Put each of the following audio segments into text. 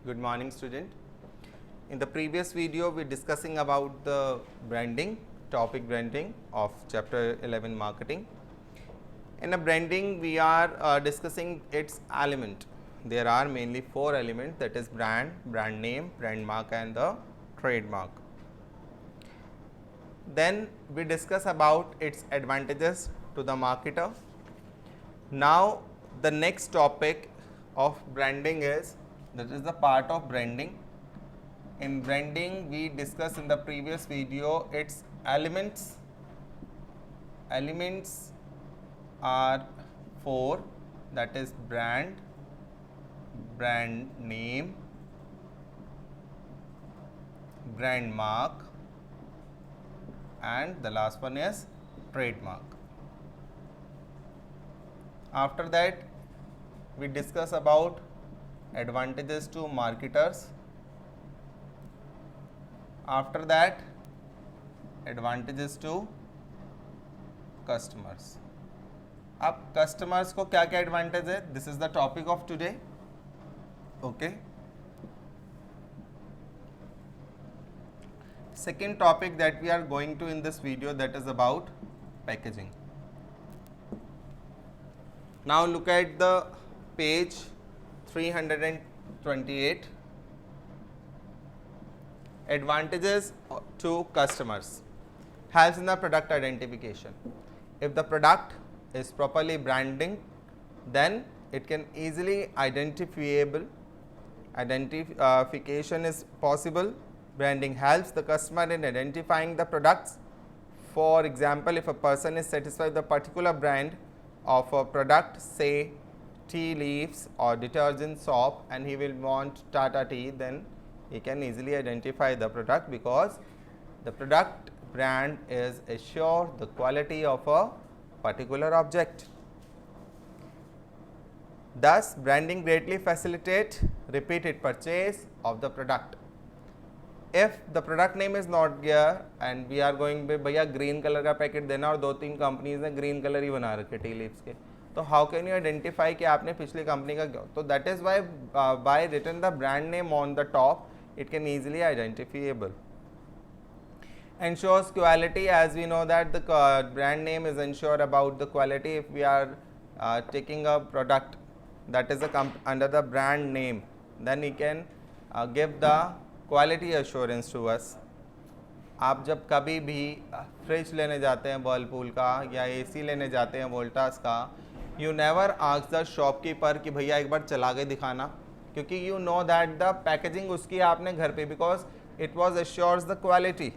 Good morning, student. In the previous video, we discussing about the branding, topic branding of chapter 11 marketing. In a branding, we are discussing its element. There are mainly 4 elements, that is brand, brand name, brand mark and the trademark. Then we discuss about its advantages to the marketer. Now the next topic of branding is, that is the part of branding. In branding, we discussed in the previous video its elements. Elements are 4, that is brand, brand name, brand mark and the last one is trademark. After that, we discuss about advantages to marketers. After that, advantages to customers. अब customers को क्या क्या advantage है? This is the topic of today. Okay. Second topic that we are going to in this video, that is about packaging. Now look at the page 328. Advantages to customers. Helps in the product identification. If the product is properly branding, then it can easily identifiable. Identification is possible. Branding helps the customer in identifying the products. For example, if a person is satisfied with a particular brand of a product, say tea leaves or detergent soap, and he will want Tata tea, then he can easily identify the product because the product brand is assure the quality of a particular object. Thus, branding greatly facilitate repeated purchase of the product. If the product name is not there and we are going पे भैया green color का packet देना और 2-3 companies ने green color ही बना रखे tea leaves के, तो how can you identify कि आपने पिछली कंपनी का क्या? तो that is why by written the brand name on the top, it can easily identifiable. Ensures quality, as we know that the brand name is ensure about the quality. If we are taking a product that is under the brand name, then we can give the quality assurance to us. आप जब कभी भी fridge लेने जाते हैं Whirlpool का या AC लेने जाते हैं वोल्टास का, you never ask the shopkeeper कि भैया एक बार चला के दिखाना, क्योंकि you know that the packaging उसकी आपने घर पे, because it was assures the quality.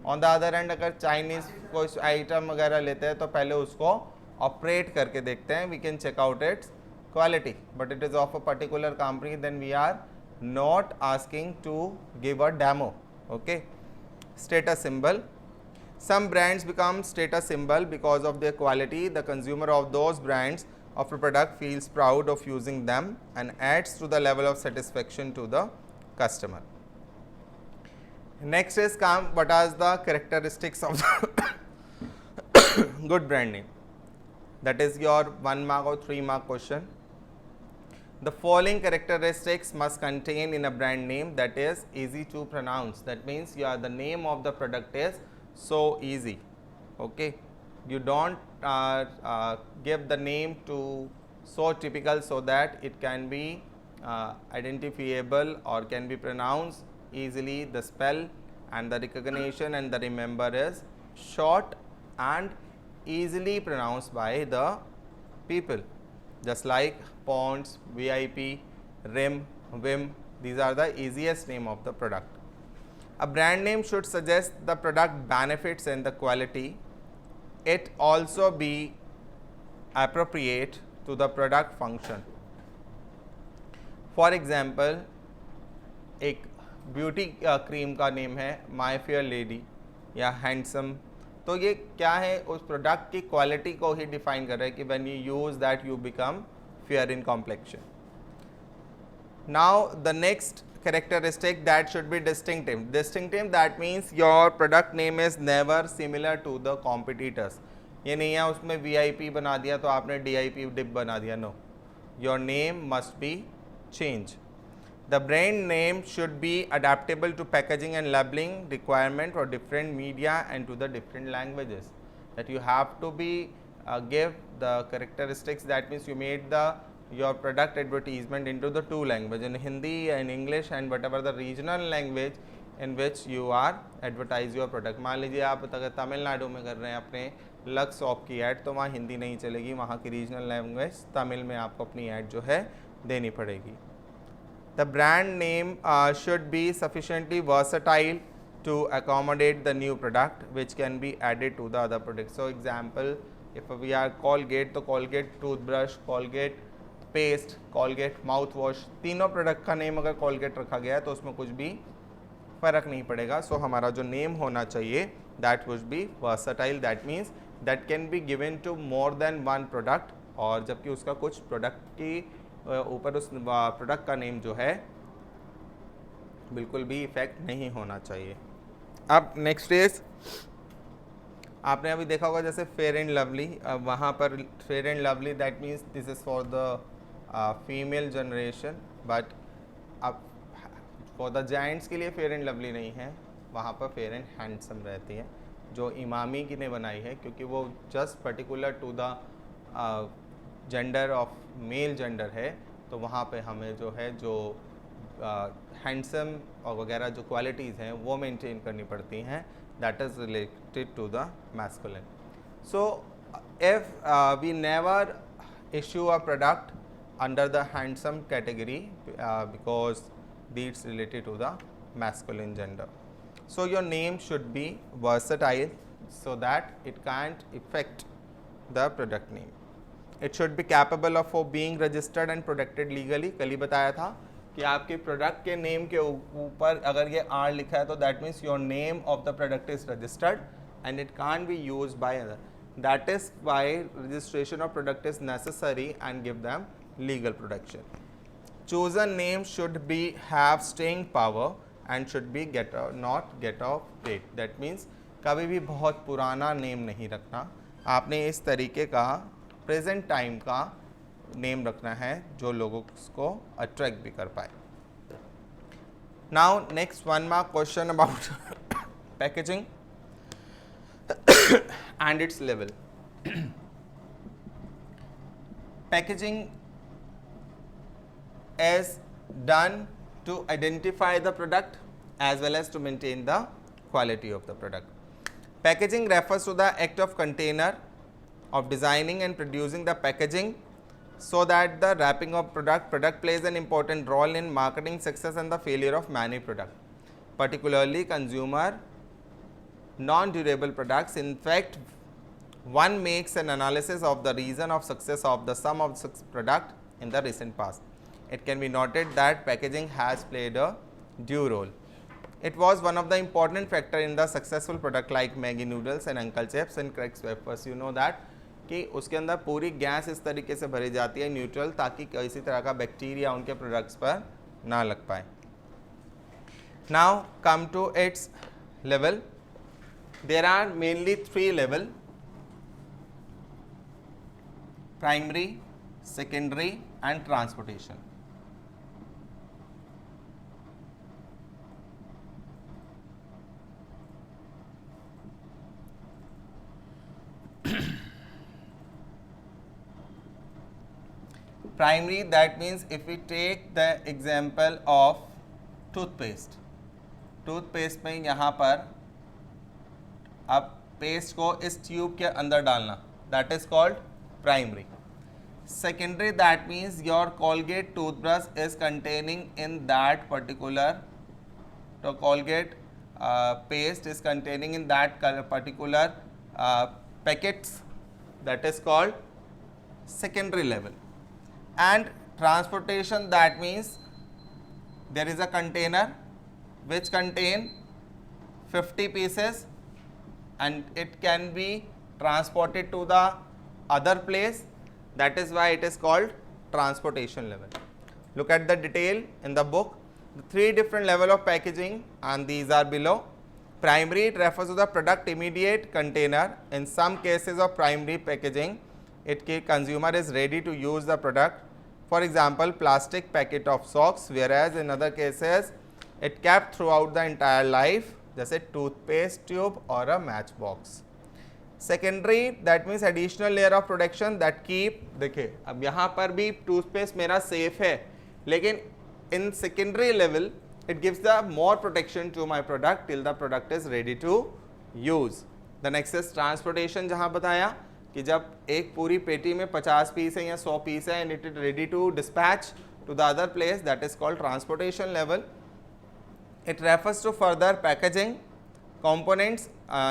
On the other and अगर चाइनीज़ कोई आइटम वगैरह लेते हैं तो पहले उसको ऑपरेट करके देखते हैं, we can check out its quality, but it is of a particular company, then we are not asking to give a demo. Okay. Status symbol. Some brands become status symbol because of their quality. The consumer of those brands of a product feels proud of using them and adds to the level of satisfaction to the customer. Next is what are the characteristics of the good branding. That is your 1 mark or 3 mark question. The following characteristics must contain in a brand name that is easy to pronounce. That means the name of the product is so easy. Okay, you don't give the name to so typical so that it can be identifiable or can be pronounced easily. The spell and the recognition and the remember is short and easily pronounced by the people, just like Ponds, VIP, Rim, Vim. These are the easiest name of the product. A brand name should suggest the product benefits and the quality. It also be appropriate to the product function. For example, एक beauty cream का name है माई fair lady या handsome, तो ये क्या है, उस product की क्वालिटी को ही डिफाइन कर रहा है कि when you use that you become fair in complexion. Now the next characteristic that should be distinctive. Distinctive, that means your product name is never similar to the competitors. ये नहीं है उसमें VIP बना दिया तो आपने DIP डिप बना दिया, no, your name must be change. The brand name should be adaptable to packaging and labeling requirement for different media and to the different languages. That you have to be give the characteristics. That means you made the your product advertisement into the two language, in Hindi and English and whatever the regional language in which you are advertise your product. मान लीजिए आप अगर तमिलनाडु में कर रहे हैं अपने lux shop की ऐड, तो वहाँ हिंदी नहीं चलेगी, वहाँ की रीजनल लैंग्वेज तमिल में आपको अपनी ऐड जो है देनी पड़ेगी. The brand name should be sufficiently versatile to accommodate the new product which can be added to the other products. So example, if we are Colgate, तो Colgate toothbrush, Colgate paste, Colgate mouthwash, तीनों product का name अगर Colgate रखा गया है तो उसमें कुछ भी फ़र्क नहीं पड़ेगा. सो हमारा जो नेम होना चाहिए that would be versatile. That means that can be given to more than one product, और जबकि उसका कुछ प्रोडक्ट की ऊपर उस प्रोडक्ट का नेम जो है बिल्कुल भी इफेक्ट नहीं होना चाहिए. अब नेक्स्ट इज, आपने अभी देखा होगा जैसे फेयर एंड लवली, वहाँ पर fair and lovely that means this is for the female generation, but अब फॉर द जाइंट्स के लिए फेयर एंड लवली नहीं है, वहाँ पर फेयर एंड हैंडसम रहती है, जो इमामी की ने बनाई है, क्योंकि वो just particular to the gender of male gender है. तो वहाँ पे हमें जो है जो हैंडसम और वगैरह जो क्वालिटीज़ हैं वो मेंटेन करनी पड़ती हैं. That is related to the masculine. So if we never issue a product under the handsome category because these related to the masculine gender. So your name should be versatile so that it can't affect the product name. It should be capable of being registered and protected legally. कल ही बताया था कि आपके product के name के ऊपर अगर ये R लिखा है तो that means your name of the product is registered and it can't be used by other. That is why registration of product is necessary and give them legal protection. Chosen name should be have staying power and should be not get off date. That means कभी भी बहुत पुराना name नहीं रखना, आपने इस तरीके का प्रेजेंट टाइम का नेम रखना है जो लोगों को अट्रैक्ट भी कर पाए. Now next one mark question about packaging and its level. Packaging is done to identify the product as well as to maintain the quality of the product. Packaging refers to the act of container of designing and producing the packaging so that the wrapping of product plays an important role in marketing success and the failure of many products, particularly consumer non-durable products. In fact, one makes an analysis of the reason of success of the sum of six product in the recent past. It can be noted that packaging has played a due role. It was one of the important factor in the successful product like Maggi noodles and Uncle Chips and Cracks wafers. You know that कि उसके अंदर पूरी gas इस तरीके से भरी जाती है न्यूट्रल, ताकि किसी तरह का बैक्टीरिया उनके प्रोडक्ट्स पर ना लग पाए. Now come to its level. There are mainly three level: primary, secondary and transportation. Primary, that means if we take the example of toothpaste, toothpaste में यहाँ पर अब पेस्ट को इस ट्यूब के अंदर डालना, that is called primary. Secondary, that means your Colgate toothbrush is containing in that particular, so Colgate paste is containing in that particular packets, that is called secondary level. And transportation, that means there is a container which contain 50 pieces and it can be transported to the other place, that is why it is called transportation level. Look at the detail in the book. The three different level of packaging and these are below. Primary, it refers to the product immediate container. In some cases of primary packaging, consumer is ready to use the product For example, plastic packet of socks, whereas in other cases it kept throughout the entire life, जैसे toothpaste tube और a matchbox. Secondary that means additional layer of protection that keep, देखिए अब यहाँ पर भी toothpaste मेरा safe है, लेकिन in secondary level it gives the more protection to my product till the product is ready to use. The next is transportation, जहाँ बताया कि जब एक पूरी पेटी में 50 पीस है या 100 पीस है and it is ready to dispatch to the other place, that is called transportation level. It refers to further packaging components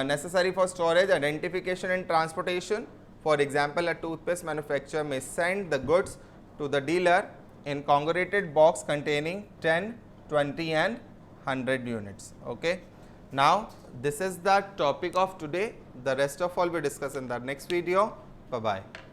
necessary for storage, identification and transportation. For example, a toothpaste manufacturer may send the goods to the dealer in congregated box containing 10, 20 and 100 units. Okay. Now this is the topic of today. The rest of all we discuss in the next video. Bye bye.